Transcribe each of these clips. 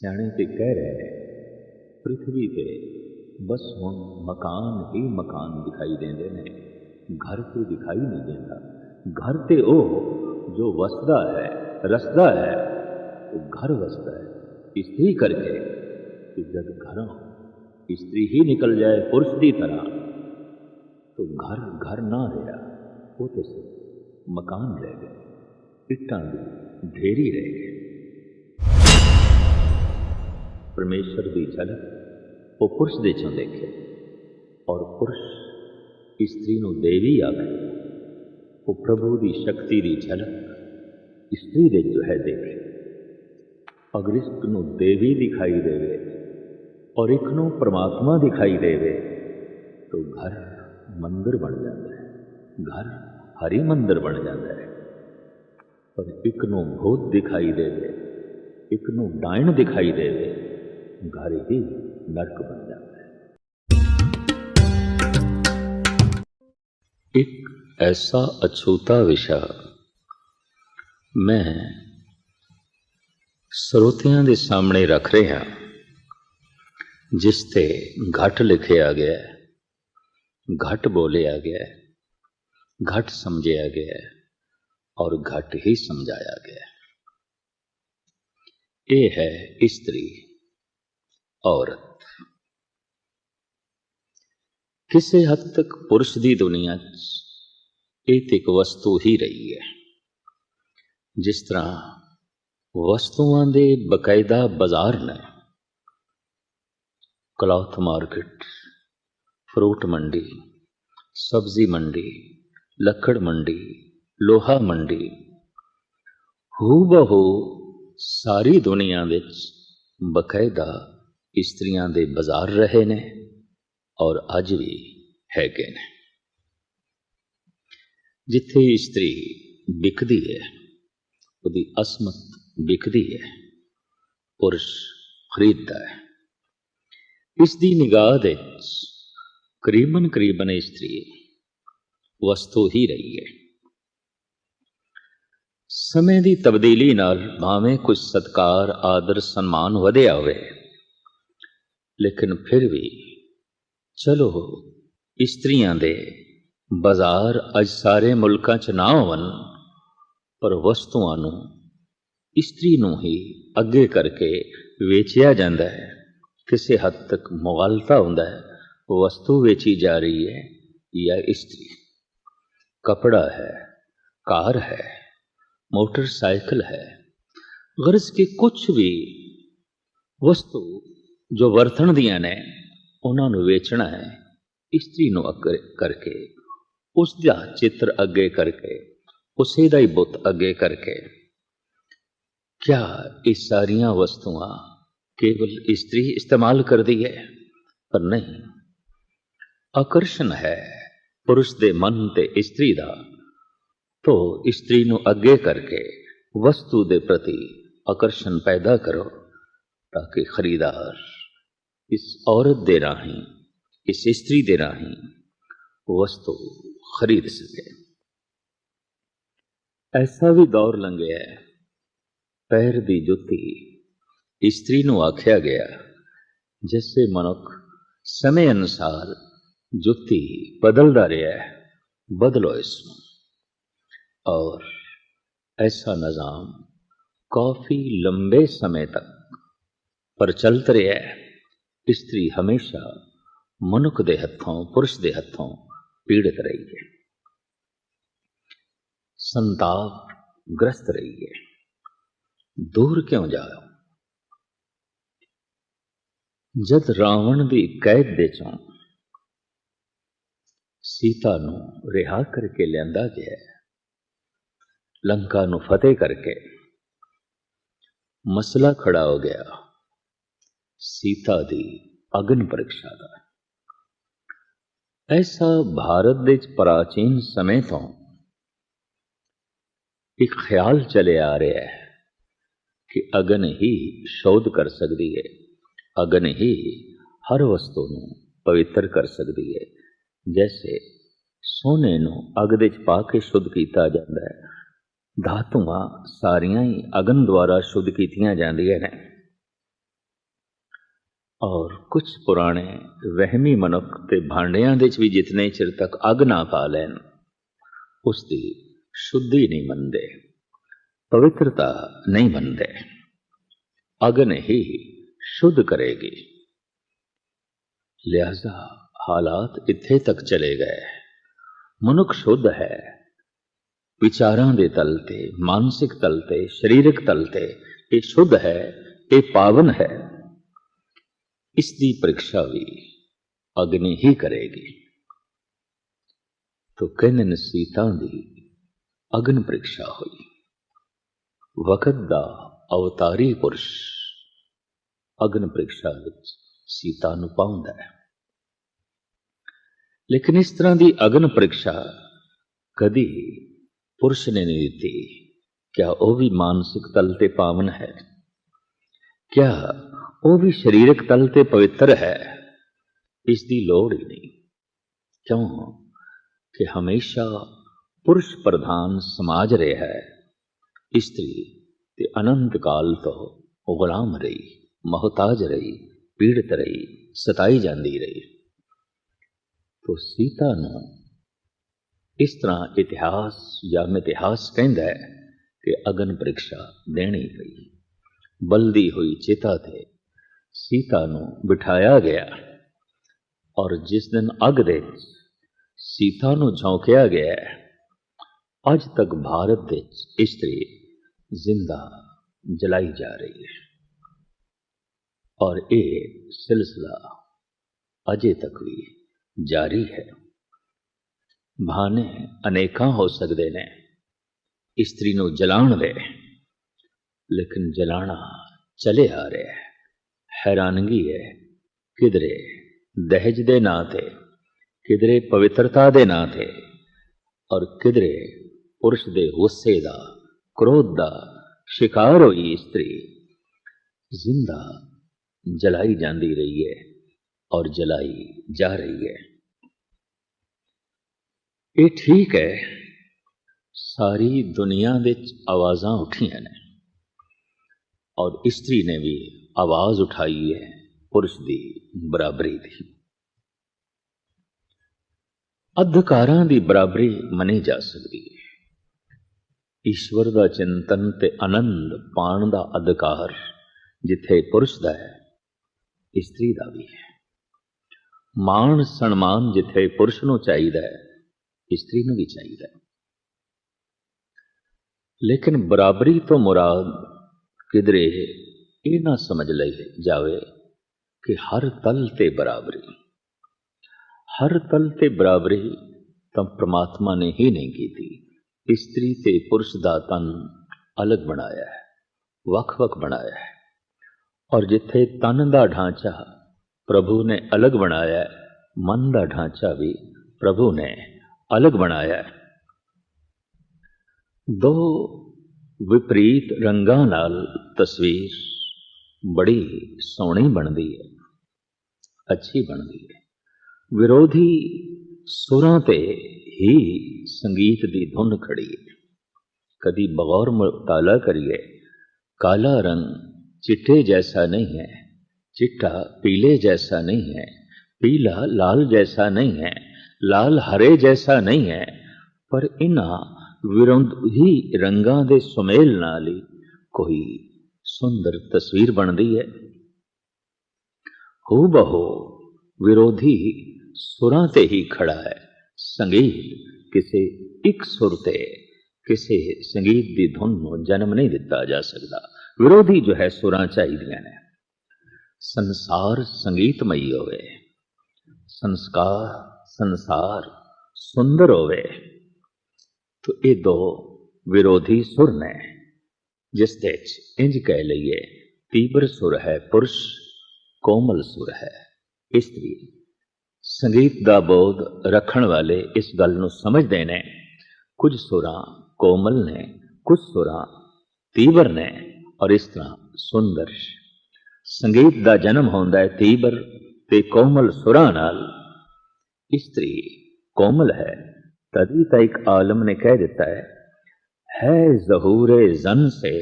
ਸਿਆਣੇ ਤੇ ਕਹਿ ਰਹੇ ਪ੍ਰਿਥਵੀ ਤੇ ਬਸ ਹੁਣ ਮਕਾਨ ਹੀ ਮਕਾਨ ਦਿਖਾਈ ਦਿੰਦੇ ਨੇ, ਘਰ ਤੇ ਦਿਖਾਈ ਨਹੀਂ ਦਿੰਦਾ। ਘਰ ਤੇ ਉਹ ਜੋ ਵਸਦਾ ਹੈ, ਰਸਦਾ ਹੈ, ਉਹ ਘਰ ਵਸਦਾ ਹੈ। ਇਸਤਰੀ ਕਰਕੇ ਕਿ ਜਦ ਘਰੋਂ ਇਸਤਰੀ ਹੀ ਨਿਕਲ ਜਾਏ ਪੁरुष ਦੀ ਤਰ੍ਹਾਂ तो घर घर ना रहा, वो तो मकान रह गए, इट्टां दी ढेरी रह गए। परमेश्वर की झलक वो पुरुष दे चों देखे और पुरुष स्त्री नूं देवी आखे, वो प्रभु की शक्ति की झलक स्त्री दे जो है देखे। अगर इस नूं देवी दिखाई देवे और एक नूं परमात्मा दिखाई देवे तो घर मंदिर बन जाता है, घर हरि मंदिर बन जाता है। पर एक नूं भूत दिखाई देवे, एक नूं डायन दिखाई देवे, घर ही नरक बन जाता है। एक ऐसा अछूता विषय मैं ਸਰੋਤਿਆਂ ਦੇ सामने रख रहा जिस ते घट लिखिया गया है, घट बोलिया गया है, घट समझिया गया है और घट ही समझाया गया है। ये है स्त्री औरत। किसी हद तक पुरुष की दुनिया एक एक वस्तु ही रही है। जिस तरह वस्तुओं के बकायदा बाजार ने, क्लॉथ मार्केट, फ्रूट मंडी, सब्जी मंडी, लकड़ मंडी, लोहा मंडी, हूबहू सारी दुनिया विच बकायदा स्त्रियां दे बाजार रहे ने और अज भी हैगे ने। जिथे स्त्री बिकदी है, उहदी असमत बिकदी है, पुरुष खरीदता है। इसकी निगाह दे करीबन करीबन स्त्री वस्तु ही रही है। समय की तब्दीली नाल भावें कुछ सत्कार आदर सम्मान वधिया होवे, लेकिन फिर भी चलो स्त्रियां दे बाजार अज सारे मुल्कां च ना होवन, पर वस्तुआं नूं स्त्री नूं ही अगे करके वेचिया जांदा है। किसी हद तक मुगालता हुंदा है, वस्तु बेची जा रही है या स्त्री। कपड़ा है, कार है, मोटरसाइकिल है, गर्ज के कुछ भी वस्तु जो वरतण दियां ने उन्होंने वेचना है। स्त्री नूं अगे करके, उसका चित्र अगे करके, उसे दा ही बुत अगे करके। क्या ये सारियां वस्तुआं केवल स्त्री इस्तेमाल करती है? पर नहीं, आकर्षण है पुरुष दे मन ते स्त्री दा, तो स्त्री नूं अगे करके वस्तु दे प्रति आकर्षण पैदा करो ताकि खरीदार इस औरत दे राही, इस स्त्री दे राही वस्तु खरीद सके। ऐसा भी दौर लंघिया है, पैर दी जुत्ती स्त्री नूं आख्या गया, जिससे मनुख समय अनुसार जुत्ती बदलता रहा है, बदलो इसमें। और ऐसा निजाम काफी लंबे समय तक प्रचलित रहा है। स्त्री हमेशा मनुख दे हथों, पुरुष दे हथों पीड़ित रही है, संताप ग्रस्त रही है। दूर क्यों जाओ? जद रावण की कैद दे चों सीता नूं रिहा करके लियांदा गया, लंका नूं फतेह करके मसला खड़ा हो गया सीता दी अग्न परीक्षा का। ऐसा भारत दे प्राचीन समय तो एक ख्याल चले आ रहा है कि अग्न ही शोध कर सकती है, अग्न ही हर वस्तु नूं पवित्र कर सकती है। जैसे सोने नूं अग दे पा के शुद्ध किया जाता है, धातुआं सारियां ही अग्न द्वारा शुद्ध कीतियां जांदियां ने। और कुछ पुराने वहमी मनुख ते भांडियां दे च भी जितने चिर तक अग ना पा लैन उसकी शुद्धि नहीं मनते, पवित्रता नहीं मनते। अग्न ही शुद्ध करेगी। लिहाजा हालात इत्थे तक चले गए। मनुख शुद्ध है विचारां दे तल ते, मानसिक तल ते, शरीरक तल ते ये शुद्ध है, ये पावन है। इसकी परीक्षा भी अग्नि ही करेगी। तो कहने सीता दी अग्न परीक्षा हुई। वक्त दा अवतारी पुरुष अग्न परीक्षा विच सीता नूं पाउंदा है। लेकिन इस तरह की अग्न परीक्षा कदी पुरुष ने नहीं दी। क्या वह भी मानसिक तल ते पावन है? क्या वह भी शरीरक तल ते पवित्र है? इसकी लोड़ ही नहीं। क्यों कि हमेशा पुरुष प्रधान समाज रहा है। स्त्री ते अनंत काल तो गुलाम रही, मोहताज रही, पीड़ित रही, सताई जाती रही। तो सीता ने इस तरह इतिहास या मितिहास कहता है कि अग्न परीक्षा देनी पई। बलदी हुई चिता थे सीता नूं बिठाया गया और जिस दिन अग दे सीता नूं झोंकिया गया, अज तक भारत दे स्त्री जिंदा जलाई जा रही है और ये सिलसिला अजे तक भी जारी है। बहाने अनेका हो सकते ने स्त्री नूं जलाण दे, लेकिन जलाना चले आ रहा है। हैरानगी है किधरे दहेज दे ना थे, किधरे पवित्रता दे ना थे और किधरे पुरुष दे गुस्से दा, क्रोध दा शिकार हुई स्त्री जिंदा जलाई जाती रही है और जलाई जा रही है। ये ठीक है, सारी दुनिया दे आवाज़ां उठियां ने और स्त्री ने भी आवाज उठाई है पुरुष की बराबरी की। अधिकारां की बराबरी मनी जा सकती है। ईश्वर का चिंतन ते आनंद पाण का अधिकार जिथे पुरुष का है, स्त्री का भी है। मान सन्मान जिथे पुरुष नूं चाहिदा है, स्त्री नूं भी चाहिदा है। लेकिन बराबरी तो मुराद किधरे ये ना समझ ली जाए कि हर तल ते बराबरी। हर तल ते बराबरी तो परमात्मा ने ही नहीं की थी। स्त्री ते पुरुष दा तन अलग बनाया है, वख वख बनाया है। और जिथे तन का ढांचा प्रभु ने अलग बनाया है, मन का ढांचा भी प्रभु ने अलग बनाया है। दो विपरीत रंगां नाल तस्वीर बड़ी सोहनी बनती है, अच्छी बनती है। विरोधी सुरां ते ही संगीत की धुन खड़ी है। कदी बगौर मुताला करिए, काला रंग चिट्टे जैसा नहीं है, चिट्टा पीले जैसा नहीं है, पीला लाल जैसा नहीं है, लाल हरे जैसा नहीं है, पर इन्हां विरोधी रंगां दे सुमेल नाल ही कोई सुंदर तस्वीर बनती है। हो बहो विरोधी सुरां ते ही खड़ा है। संगीत किसी एक सुर ते, किसी संगीत की धुन को जन्म नहीं दिता जा सकता। विरोधी जो है सुरां चाहिए ने। संसार संगीतमयी होवे, संसार सुंदर होवे, तो ये दो विरोधी सुर ने जिसते इंज कह लीए तीव्र सुर है पुरुष, कोमल सुर है स्त्री। संगीत का बोध रखण वाले इस गल नूं समझदे ने। कुछ सुरां कोमल ने, कुछ सुरां तीव्र ने और इस तरह सुंदर। संगीत का जन्म होंदा है तीव्र ते कोमल सुरां नाल। स्त्री कोमल है, तभी तो एक आलम ने कह दिता है ज़हूरे जन से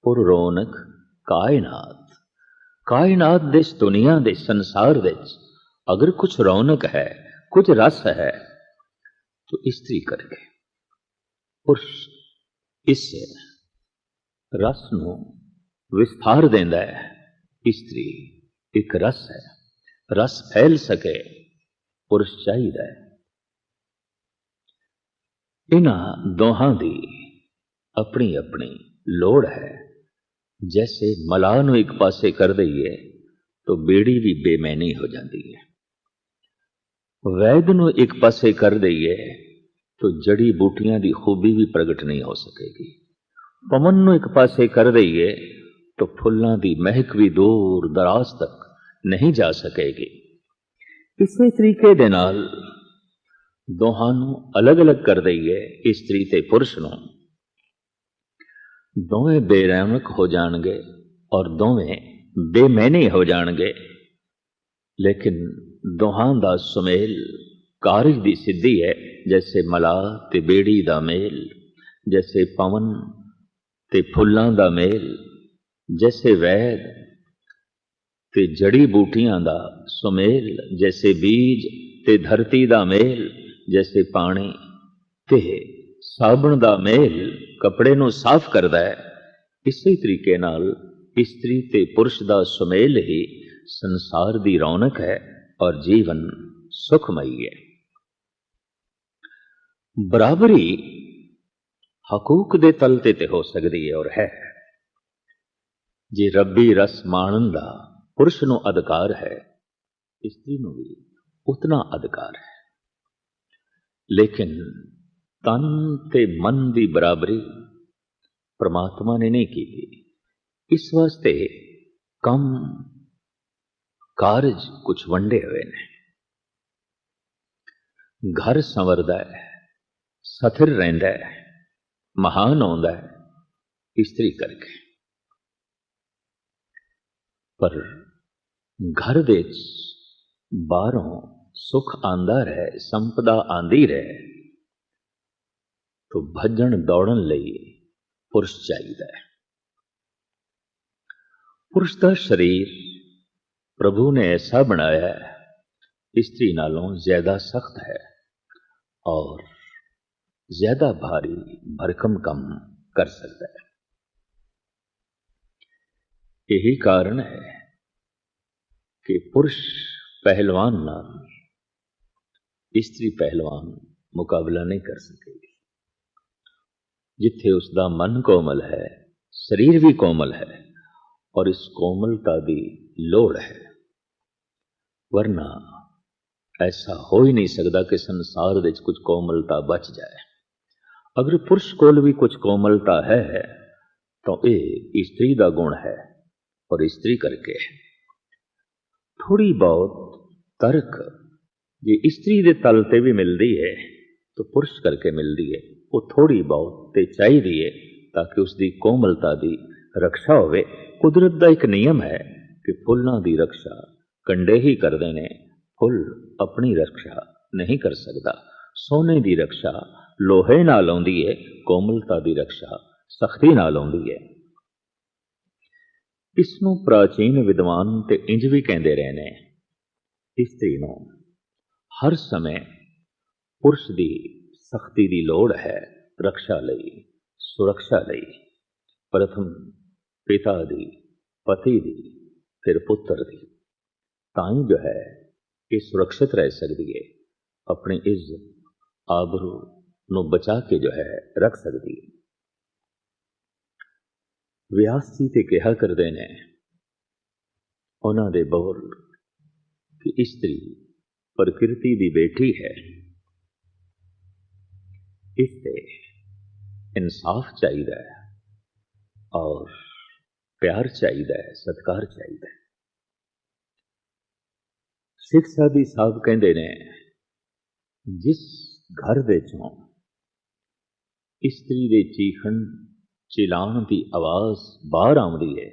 पुर रौनक कायनात। ਕਾਇਨਾਤ ਦੇ ਇਸ ਦੁਨੀਆ ਦੇ ਸੰਸਾਰ ਵਿੱਚ ਅਗਰ ਕੁਝ ਰੌਣਕ ਹੈ, ਕੁਝ ਰਸ ਹੈ, तो इस्त्री करके पुरुष इस रस ਨੂੰ विस्तार देंदा है। इस्त्री एक रस है, रस फैल सके पुरुष चाहिए। इन्हां दोहां दी अपनी अपनी लोड़ है। जैसे मलाह नूं एक पासे कर दईए तो बेड़ी भी बेमैनी हो जाती है, वैद नूं एक पासे कर दईए तो जड़ी बूटियां दी खूबी भी प्रगट नहीं हो सकेगी, पवन नूं एक पासे कर दईए तो फुल्लां दी महक भी दूर दराज तक नहीं जा सकेगी। इसे तरीके दे नाल दोहां नूं अलग अलग कर दईए, इस्त्री ते पुरुष नूं, दोवें बेरौनक हो जाणगे और दोवें बेमैनी हो जाणगे। लेकिन दोहां दा सुमेल कारज दी सिद्धि है। जैसे मलाह ते बेड़ी दा मेल, जैसे पवन ते फुल्लां दा मेल, जैसे वैद ते जड़ी बूटियां दा सुमेल, जैसे बीज ते धरती दा मेल, जैसे पानी ते साबण दा मेल कपड़े नूं साफ करदा है। इसी तरीके नाल इस्त्री ते पुरुष दा सुमेल ही संसार दी रौनक है और जीवन सुखमयी है। बराबरी हकूक दे तल ते हो सकती है और है। जे रब्बी रस माणन दा पुरुष नूं अधिकार है, इस्त्री नूं भी उतना अधिकार है। लेकिन तन ते मन दी बराबरी परमात्मा ने नहीं की। इस वास्ते कम कारज कुछ वंडे हुए ने। घर संवरदा है, सथिर रहिंदा है, महान आउंदा है इस्त्री करके। पर घर दे बाहरों सुख आंदा रहे, संपदा आंदी रहे, तो भजन दौड़न लई पुरुष चाहिए। पुरुष का शरीर प्रभु ने ऐसा बनाया है स्त्री नालों ज्यादा सख्त है और ज्यादा भारी भरकम काम कर सकता है। यही कारण है कि पुरुष पहलवान नाल स्त्री पहलवान मुकाबला नहीं कर सकेगी। जिथे उसका मन कोमल है, शरीर भी कोमल है और इस कोमलता की लोड़ है। वरना ऐसा हो ही नहीं सकता कि संसार में कुछ कोमलता बच जाए। अगर पुरुष कोल भी कुछ कोमलता है तो ये स्त्री का गुण है और स्त्री करके थोड़ी बहुत तर्क जे स्त्री के तल ते भी मिलती है तो पुरुष करके मिलती है। वो थोड़ी बहुत ते चाहिए ताकि उसकी कोमलता की रक्षा होवे। कुदरत का एक नियम है कि फुल्लां की रक्षा कंडे ही करते हैं। फुल अपनी रक्षा नहीं कर सकता। सोने की रक्षा लोहे नाल आउंदी है, कोमलता की रक्षा सख्ती नाल आउंदी है। इसनूं प्राचीन विद्वान ते इंज भी कहते रहे ने, स्त्री नूं हर समय पुरुष की सख्ती की लोड़ है रक्षा लई, सुरक्षा लई। प्रथम पिता दी, पति दी, फिर पुत्र दी, ताई जो है ये सुरक्षित रह सकती है, अपनी इज्जत आबरू नूं बचा के जो है रख सकती है। व्यास जी ते कहा करते ने उन्हां दे बोल कि स्त्री प्रकृति की बेटी है, इससे इंसाफ चाहिए और प्यार चाहिए, सत्कार चाहिए। सिख साधी साहब कहते ने जिस घर दे चों स्त्री दे चीखण चिलाण की आवाज बाहर आउंदी है,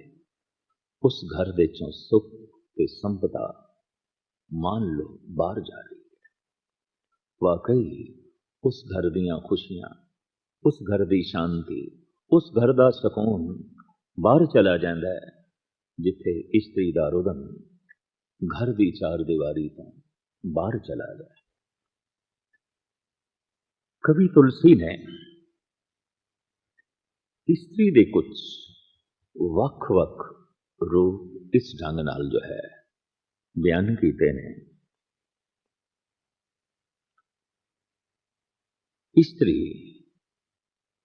उस घर दे चों सुख ते संपदा मान लो बाहर जा रही है। वाकई उस घर दियां खुशियां, उस घर की शांति, उस घर का सुकून बाहर चला जाता है जिथे इस्त्री दा रुदन घर दी चार दीवारी तो बाहर चला गया। कवि तुलसी ने इस्त्री दे कुछ वख-वख रूप इस ढंग नाल जो है बयान कीते ने। इस्त्री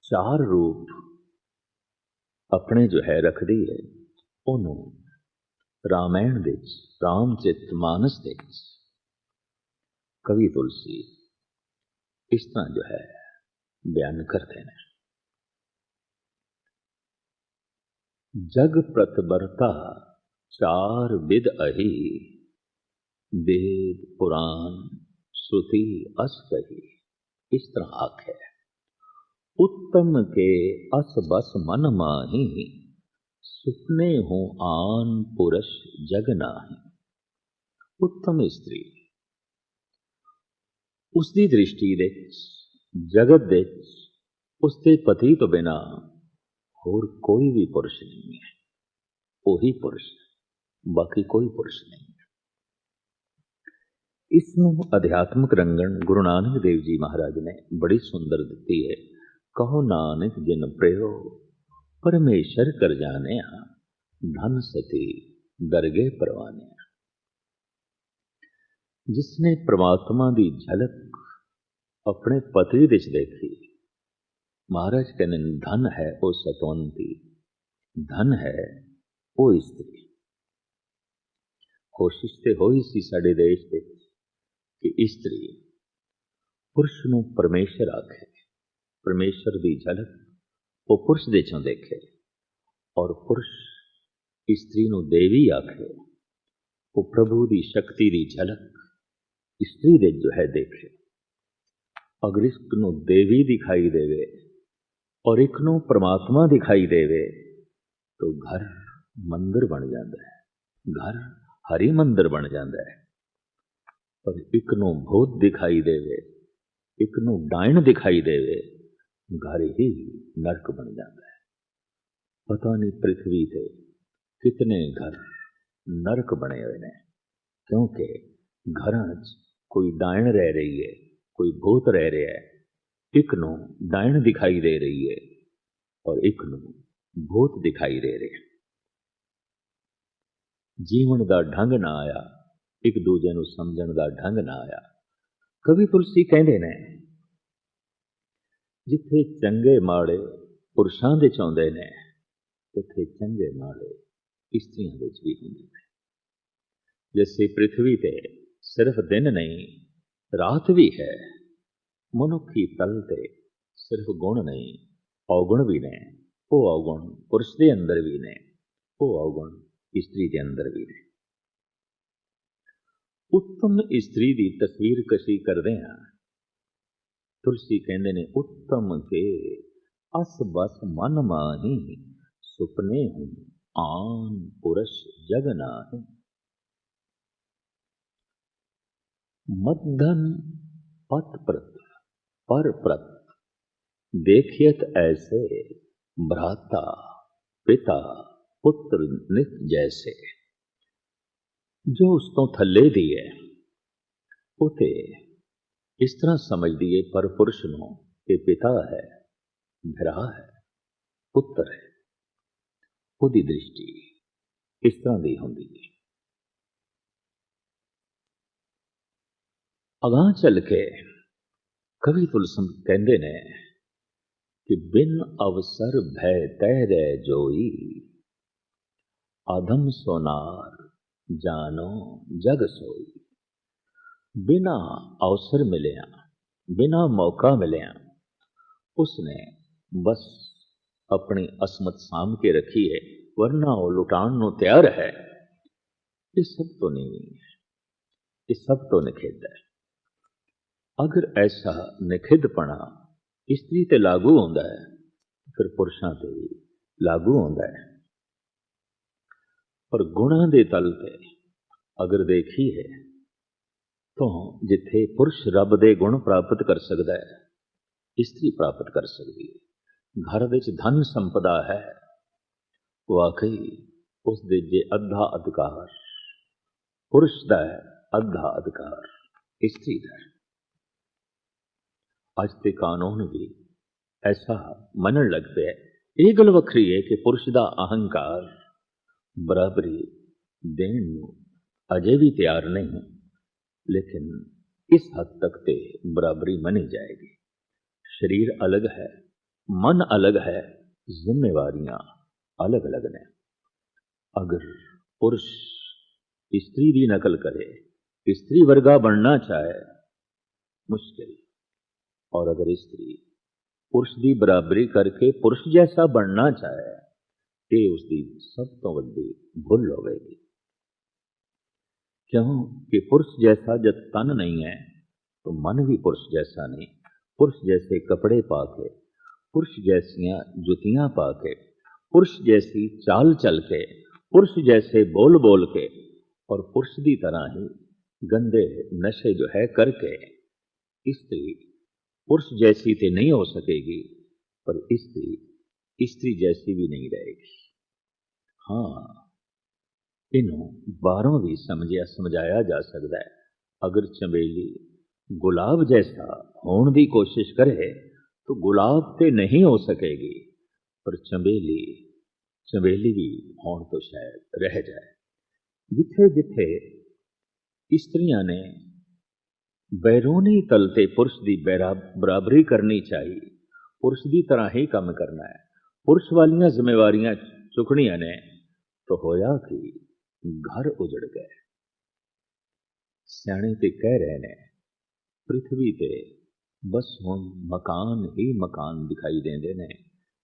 चार रूप अपने जो है रखदी है। ਉਹਨੂੰ रामायण ਦੇ रामचरित मानस ਦੇ कवि तुलसी इस तरह जो है बयान करते हैं। जग प्रतिबरता चार विद अही, वेद पुराण श्रुति अस कही। इस तरह आखे उत्तम के अस बस मन माही, सुपने हो आन पुरुष जग नाही। उत्तम इस्त्री उसकी दृष्टि दे जगत दे उसके पति तो बिना होर कोई भी पुरुष नहीं है। वही पुरुष, बाकी कोई पुरुष नहीं है। इसनों अध्यात्मक रंगन गुरु नानक देव जी महाराज ने बड़ी सुंदर दी है। कहो नानक जिन प्रयो परमेश्वर कर जाने, धन सती दरगे परवाने। जिसने परमात्मा की झलक अपने पति विच देखी, महाराज कहने धन है वो सतवंती, धन है वो स्त्री। कोशिश तो होई सी साडे देश दे कि स्त्री पुरुष नूं परमेश्वर आखे, परमेश्वर की झलक वो पुरुष दे चों देखे, और पुरुष स्त्री नूं देवी आखे, वो प्रभु की शक्ति की झलक स्त्री दे जो है देखे। अगर एक नूं देवी दिखाई देवे और एक नूं परमात्मा दिखाई देवे तो घर मंदिर बन जाता है, घर हरि मंदिर बन जाता है। और एक नूं भूत दिखाई देवे, एक नूं डायन दिखाई देवे, घर ही नरक बन जाता है। पता नहीं पृथ्वी से कितने घर नरक बने हुए हैं, क्योंकि घर कोई डायन रह रही है, कोई भूत रह रहा है। एक नूं डायन दिखाई दे रही है और एक नूं भूत दिखाई दे रहे। जीवन का ढंग ना आया, एक दूजे नूं समझण का ढंग ना आया। कवि तुलसी कहते ने जिथे चंगे माड़े पुरुषां दे चाहुंदे ने, उत्थे चंगे माड़े स्त्रियां दे भी हुंदे ने। जैसे पृथ्वी ते सिर्फ दिन नहीं रात भी है, मनुखी तल ते सिर्फ गुण नहीं अवगुण भी ने। वो अवगुण पुरुष के अंदर भी ने, वो अवगुण स्त्री के अंदर भी ने। उत्तम स्त्री की तस्वीर कशी करते हैं। तुलसी कहते ने उत्तम के अस बस मन माही, सुपने हूं आन पुरुष जग नाही। मद्धन पत प्रत पर प्रत, देखियत ऐसे भ्राता पिता पुत्र नित जैसे। जो उस तो थले दी है उते इस तरह समझ दिए पर पुरुष नूं कि पिता है, भरा है, पुत्र है। उदी दृष्टि इस तरह दी होंदी है। अगां चल के कवि तुलसी कहते ने कि बिन अवसर भय तह रह जोई, अधम सोनार जानो जग सोई। बिना अवसर मिलिया, बिना मौका मिलिया उसने बस अपनी असमत साम के रखी है, वरना वो लुटान नो तैयार है। ये सब तो नहीं है, ये सब तो निखिद है। अगर ऐसा निखिदपना स्त्री ते लागू होता है फिर पुरुषों ते भी लागू होता है। पर गुणा दे तल ते अगर देखी है तो जिथे पुरुष रब दे गुण प्राप्त कर सकता है, स्त्री प्राप्त कर सकती है। घर विच धन संपदा है, वाकई उस दे जे अद्धा अधिकार पुरुष दा है, अद्धा अधिकार स्त्री दा है। अज ते कानून भी ऐसा मनन लग पे। ये गल वखरी है कि पुरुष दा अहंकार बराबरी देण नूं अजे भी तैयार नहीं, लेकिन इस हद तक ते बराबरी मनी जाएगी। शरीर अलग है, मन अलग है, जिम्मेवारियां अलग अलग ने। अगर पुरुष स्त्री की नकल करे, स्त्री वर्गा बनना चाहे, मुश्किल। और अगर स्त्री पुरुष की बराबरी करके पुरुष जैसा बनना चाहे, ये उसकी सब तो वड्डी भुल होगी। क्यों कि पुरुष जैसा जब तन नहीं है तो मन भी पुरुष जैसा नहीं। पुरुष जैसे कपड़े पाके, पुरुष जैसियां जुतियां पाके, पुरुष जैसी चाल चल के, पुरुष जैसे बोल बोल के, और पुरुष की तरह ही गंदे नशे जो है करके, स्त्री पुरुष जैसी तो नहीं हो सकेगी, पर स्त्री स्त्री जैसी भी नहीं रहेगी। हाँ, इन्हों बारों भी समझाया जा सकता है। अगर चंबेली गुलाब जैसा होने की कोशिश करे तो गुलाब ते नहीं हो सकेगी, पर चंबेली भी होने तो शायद रह जाए। जिथे जिथे स्त्रियां ने बैरूनी तल ते पुरुष की बराबरी करनी चाहिए, पुरुष की तरह ही काम करना है, पुरुष वालियां जिम्मेवारियां चुकनियां ने, तो होया कि घर उजड़ गए। सियाणे ते कह रहे ने पृथ्वी ते बस हुण मकान ही मकान दिखाई देंदे ने,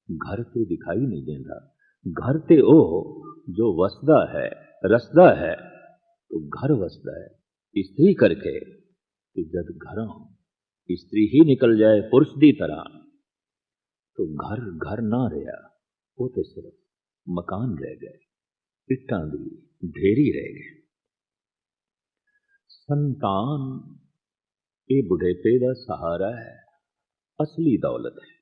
घर ते दिखाई नहीं देंदा। घर ते ओ जो वसदा है रसदा है, तो घर वसदा है स्त्री करके। कि जब घरों स्त्री ही निकल जाए पुरुष की तरह, तो घर घर ना रहा, वो तो सिर्फ मकान रह गए, इट्टां दी ढेरी रह गए। संतान ये बुढ़ेपे का सहारा है, असली दौलत है।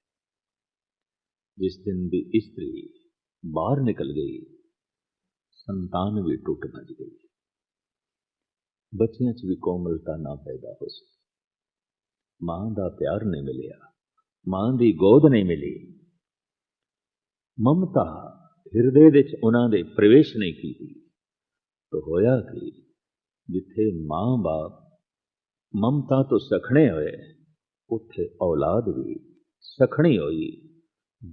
जिस दिन भी स्त्री बाहर निकल गई, संतान भी टूट भज गई, बच्चियां च भी कोमलता ना पैदा हो सकी, मां का प्यार नहीं मिलिया, मां की गोद नहीं मिली, ममता हिरदे विच उन्हां दे प्रवेश नहीं की। तो होया कि जिथे मां बाप ममता तो सखने हुए, उत्थे औलाद भी सखनी हुई।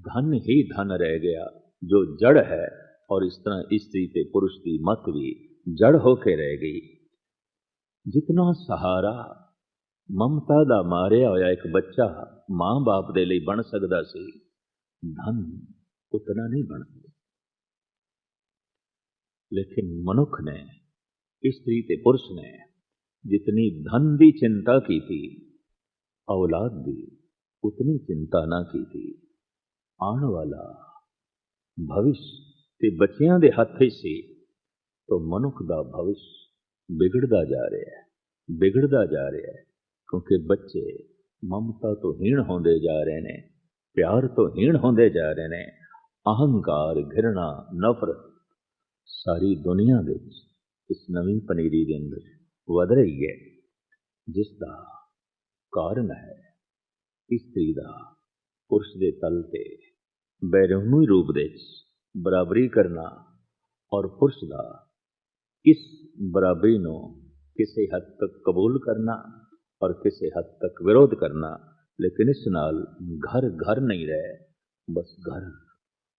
धन ही धन रह गया जो जड़ है, और इस तरह स्त्री ते पुरुष की मत भी जड़ होके रह गई। जितना सहारा ममता दा मारिया होया एक बच्चा मां बाप दे लई बन सकदा सी, धन उतना नहीं बन सकदा। लेकिन मनुख ने, स्त्री ते पुरुष ने जितनी धन की चिंता की थी, औलाद की उतनी चिंता ना की थी। आने वाला भविष्य ते बच्चियां दे हथ ही सी, तो मनुख दा भविष्य बिगड़दा जा रहा है, बिगड़दा जा रहा है। क्योंकि बच्चे ममता तो हीण होंदे जा रहे ने, प्यार तो हीण होंदे जा रहे ने। अहंकार, घृणा, नफरत सारी दुनिया दे इस नवीं पनीरी दे अंदर वध रही है, जिसका कारण है स्त्री दा पुरुष दे तल ते बैरूनी रूप दे बराबरी करना, और पुरुष दा इस बराबरी नूं किसी हद तक कबूल करना और किसी हद तक विरोध करना। लेकिन इस नाल घर घर नहीं रहे, बस घर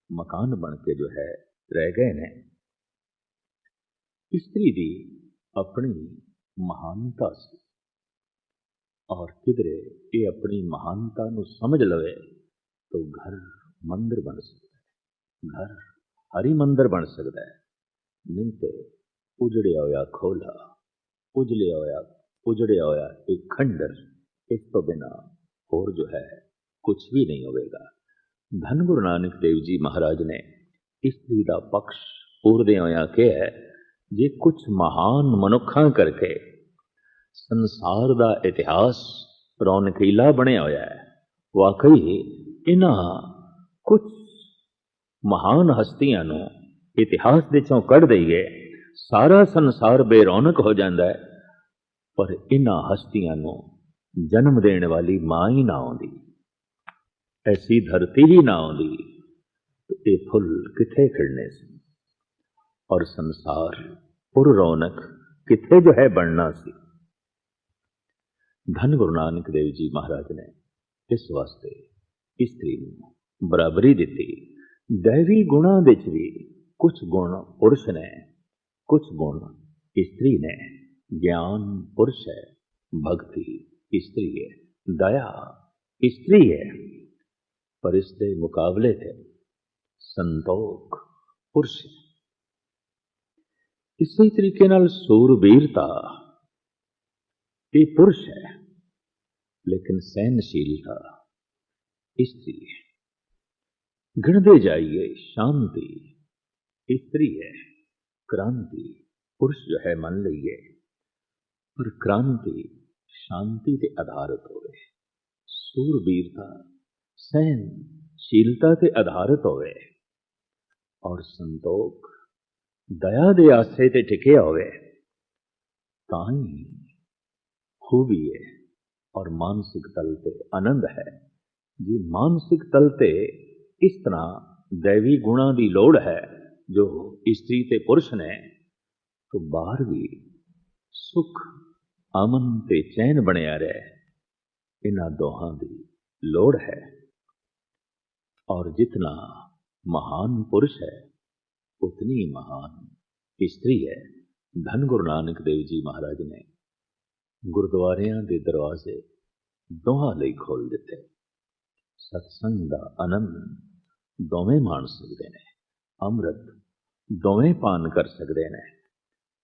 मकान बन के जो है रह गए ने। स्त्री दी अपनी महानता सी, और किधरे ये अपनी महानता नूं समझ लवे तो घर मंदिर बन सकता है, घर हरि मंदिर बन सकता है। नहीं तो उजड़िया होया खोला, उजड़िया होया एक खंडर, इस तो बिना और जो है कुछ भी नहीं होगा। धन गुरु नानक देव जी महाराज ने स्त्री का पक्ष पूरदे होया कहा है, जे कुछ महान मनुखा करके संसार का इतिहास रौनकीला बने होया है। वाकई इन्हां कुछ महान हस्तियां नूं इतिहास दे चों कढ़ दईए, सारा संसार बेरौनक हो जाता है, पर इन्हां हस्तियां नूं जन्म देण वाली मां ही ना आउंदी, ऐसी धरती ही ना आउंदी, तो ये फुल किथे खिड़ने सी और संसार पुर रौनक किथे जो है बनना सी। धन गुरु नानक देव जी महाराज ने इस वास्ते इस्त्री नूं बराबरी दिती। दैवी गुणां विच भी कुछ गुण पुरुष ने, कुछ गुण इस्त्री ने। ज्ञान पुरुष है, भक्ति इस्त्री है, दया इस्त्री है, पर इसके मुकाबले थे संतोख पुरुष है। इसी तरीके नाल सूरबीरता ये पुरुष है, लेकिन सहनशीलता स्त्री है। गिणदे जाइए, शांति स्त्री है, क्रांति पुरुष जो है मन लीए, पर क्रांति शांति के आधारित होवे, सूरबीरता सहनशीलता के आधारित होवे, और संतोख दया दे आसरे ते टिके होवे, ताई खूबी है और मानसिक तल पे आनंद है। जी मानसिक तल पे इस तरह दैवी गुणा की लोड़ है जो स्त्री ते पुरुष ने, तो बाहर भी सुख अमन ते चैन बनया रहे, इन्हां दोहां की लोड़ है। और जितना महान पुरुष है उतनी महान स्त्री है। धन गुरु नानक देव जी महाराज ने गुरुद्वारियां दे दरवाजे दोहां लई खोल दिते। सत्संग दा आनंद दोवें माण सकदे ने, अमृत दोवें पान कर सकदे ने,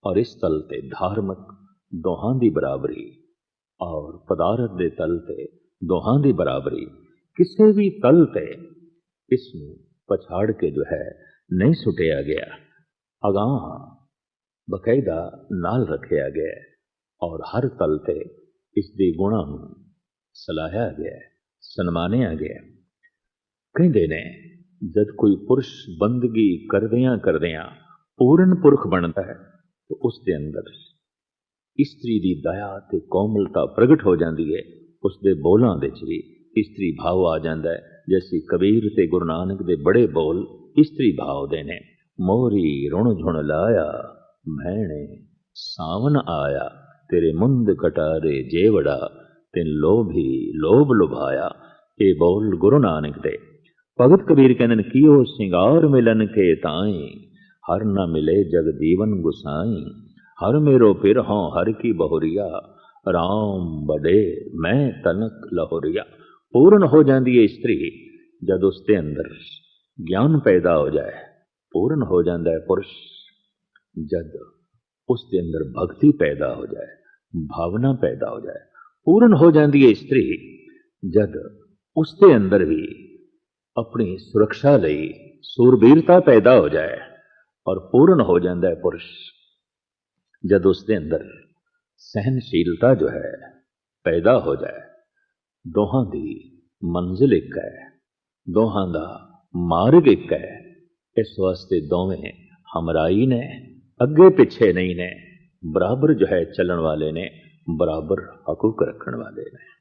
और इस तल ते धार्मिक दोहां दी बराबरी और पदार्थ दे तल ते दोहां दी बराबरी किसी भी तल ते इसनूं पछाड़ के जो है नहीं सुटिया गया, अगां बकायदा नाल रखिया गया, और हर तल ते इसके गुणां नूं सलाहिया गया, सन्मानिया गया। कहंदे ने जद कोई पुरुष बंदगी करदियां करदियां पूर्ण पुरख बनता है, तो उसके अंदर स्त्री की दया ते कोमलता प्रगट हो जाती है। उसके बोलों दे भी स्त्री भाव आ जाता है। जैसे कबीर ते गुरु नानक दे बड़े बोल स्त्री भाव दे ने। मोरी रुण झुण लाया, भैणे सावन आया, तेरे मुंद कटारे जेवड़ा, तिन लोभी लोभ लुभाया। ये बोल गुरु नानक दे। भगत कबीर कहते कियो सिंगार मिलन के ताई, हर न मिले जग जीवन गुसाई। हर मेरो फिर हों हर की बहुरिया, राम बड़े मैं तनक लहोरिया। पूर्ण हो जाती है स्त्री जब उसके अंदर ज्ञान पैदा हो जाए। पूर्ण हो जाता है पुरुष जब उसके अंदर भक्ति पैदा हो जाए, भावना पैदा हो जाए। पूर्ण हो जाती है स्त्री जब उसके अंदर भी अपनी सुरक्षा लई सूरबीरता पैदा हो जाए। और पूर्ण हो जाता है पुरुष जब उसके अंदर सहनशीलता जो है पैदा हो जाए। दोहां दी मंजिल एक है, दोहां दा मार्ग एक है। इस वास्ते दोवें हमराई ने, अगे पिछे नहीं ने, बराबर जो है चलन वाले ने, बराबर हकूक रखने वाले ने।